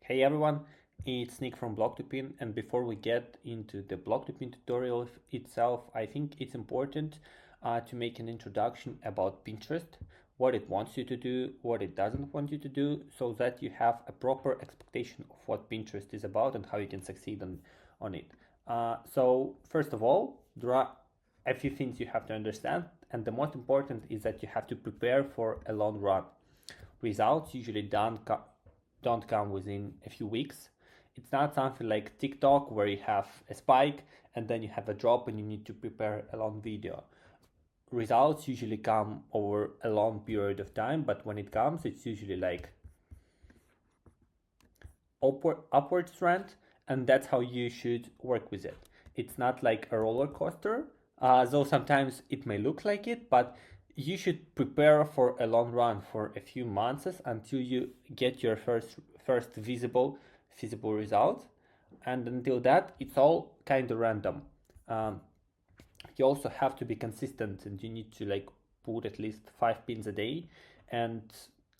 Hey everyone, it's Nick from BlogToPin, and before we get into the BlogToPin tutorial itself, I think it's important to make an introduction about Pinterest, what it wants you to do, what it doesn't want you to do, so that you have a proper expectation of what Pinterest is about and how you can succeed on it. So first of all, there are a few things you have to understand, and the most important is that you have to prepare for a long run. Results usually don't come within a few weeks. It's not something like TikTok where you have a spike and then you have a drop and you need to prepare a long video. Results usually come over a long period of time, but when it comes, it's usually like upward trend, and that's how you should work with it. It's not like a roller coaster, though sometimes it may look like it, but you should prepare for a long run for a few months until you get your first feasible result, and until that it's all kind of random. You also have to be consistent, and you need to like put at least 5 pins a day, and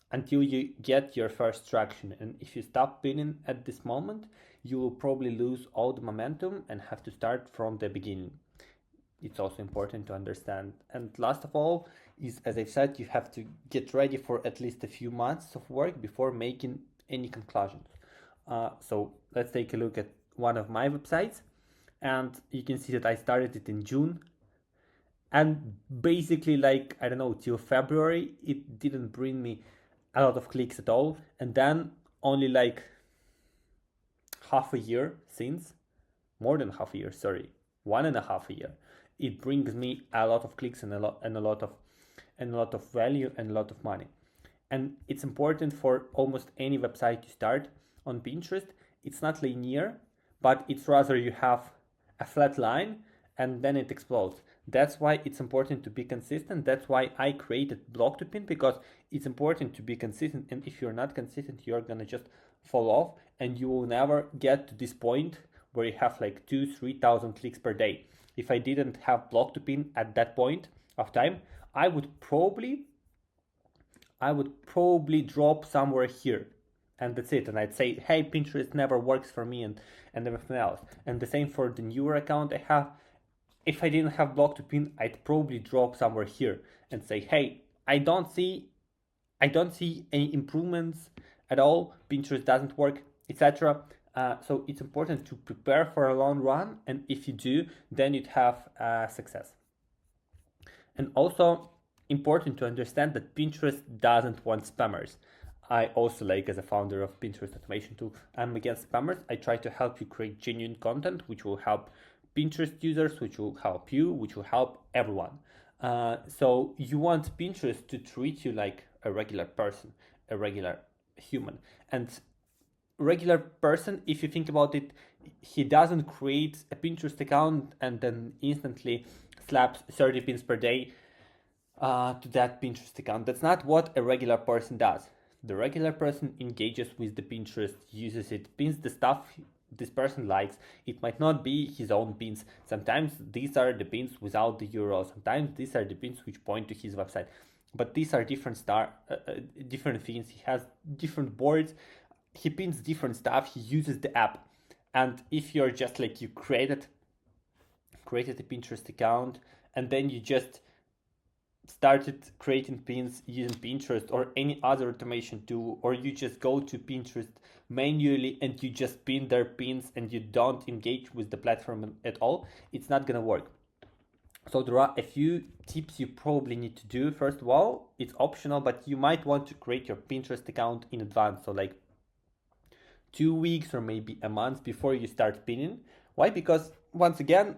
until you get your first traction. And if you stop pinning at this moment, you will probably lose all the momentum and have to start from the beginning. It's also important to understand. And last of all is, as I've said, you have to get ready for at least a few months of work before making any conclusions. So let's take a look at one of my websites, and you can see that I started it in June, and basically like, I don't know, till February it didn't bring me a lot of clicks at all, and then only like half a year since, more than half a year, sorry, 1.5 year, it brings me a lot of clicks and a lot of value and a lot of money. And it's important for almost any website you start on Pinterest. It's not linear, but it's rather you have a flat line and then it explodes. That's why it's important to be consistent. That's why I created BlogToPin, because it's important to be consistent. And if you're not consistent, you're gonna just fall off and you will never get to this point where you have like 2,000-3,000 clicks per day. If I didn't have BlogToPin at that point of time, I would probably drop somewhere here, and that's it. And I'd say, hey, Pinterest never works for me, and everything else. And the same for the newer account I have. If I didn't have BlogToPin, I'd probably drop somewhere here and say, hey, I don't see any improvements at all. Pinterest doesn't work, etc. So it's important to prepare for a long run, and if you do, then you'd have success. And also important to understand that Pinterest doesn't want spammers. I also, like, as a founder of Pinterest automation tool, I'm against spammers. I try to help you create genuine content which will help Pinterest users, which will help you, which will help everyone. So you want Pinterest to treat you like a regular person, a regular human. And regular person, if you think about it, he doesn't create a Pinterest account and then instantly slaps 30 pins per day to that Pinterest account. That's not what a regular person does. The regular person engages with the Pinterest, uses it, pins the stuff this person likes. It might not be his own pins. Sometimes these are the pins without the URL. Sometimes these are the pins which point to his website. But these are different things. He has different boards. He pins different stuff. He uses the app. And if you're just like, you created a Pinterest account and then you just started creating pins using Pinterest or any other automation tool, or you just go to Pinterest manually and you just pin their pins and you don't engage with the platform at all, it's not gonna work. So there are a few tips you probably need to do. First of all, it's optional, but you might want to create your Pinterest account in advance. So like 2 weeks or maybe a month before you start pinning. Why? Because once again,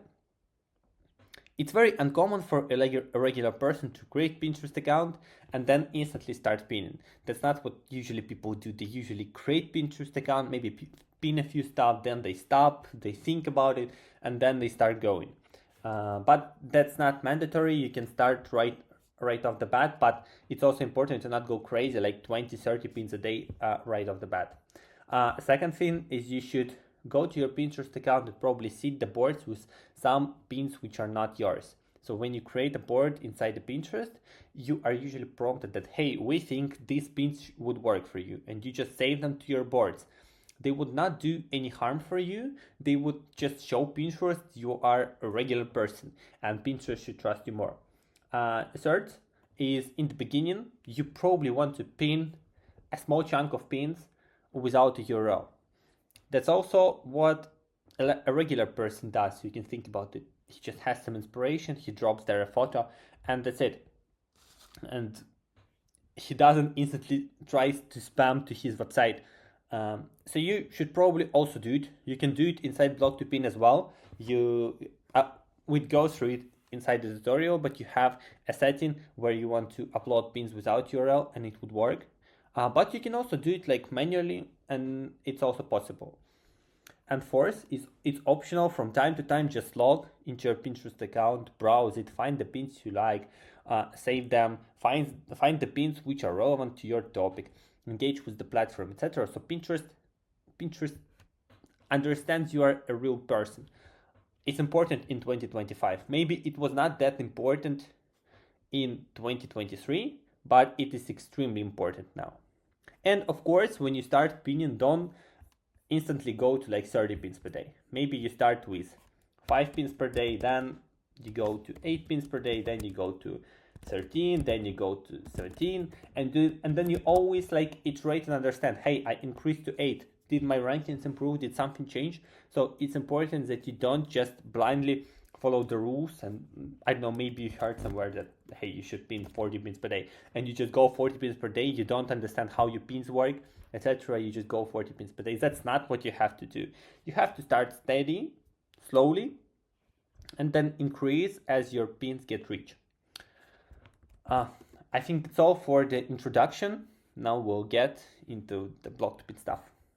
it's very uncommon for a regular person to create Pinterest account and then instantly start pinning. That's not what usually people do. They usually create Pinterest account, maybe pin a few stuff, then they stop, they think about it, and then they start going. But that's not mandatory. You can start right off the bat, but it's also important to not go crazy, like 20-30 pins a day right off the bat. Second thing is, you should go to your Pinterest account and probably seed the boards with some pins which are not yours. So when you create a board inside the Pinterest, you are usually prompted that, hey, we think these pins would work for you, and you just save them to your boards. They would not do any harm for you. They would just show Pinterest you are a regular person and Pinterest should trust you more. Third is, in the beginning, you probably want to pin a small chunk of pins without a URL. That's also what a regular person does. You can think about it. He just has some inspiration, he drops there a photo, and that's it. And he doesn't instantly try to spam to his website. So you should probably also do it. You can do it inside BlogToPin as well. We'd go through it inside the tutorial, but you have a setting where you want to upload pins without URL and it would work. But you can also do it like manually, and it's also possible. And fourth is, it's optional from time to time. Just log into your Pinterest account, browse it, find the pins you like, save them, find the pins which are relevant to your topic, engage with the platform, etc. So Pinterest understands you are a real person. It's important in 2025. Maybe it was not that important in 2023, but it is extremely important now. And of course, when you start pinning, don't instantly go to like 30 pins per day. Maybe you start with 5 pins per day, then you go to 8 pins per day, then you go to 13, then you go to 17, and then you always like iterate and understand, hey, I increased to 8. Did my rankings improve? Did something change? So it's important that you don't just blindly follow the rules. And I don't know, maybe you heard somewhere that, hey, you should pin 40 pins per day, and you just go 40 pins per day. You don't understand how your pins work, etc. You just go 40 pins per day. That's not what you have to do. You have to start steady, slowly, and then increase as your pins get rich. I think that's all for the introduction. Now we'll get into the BlogToPin stuff.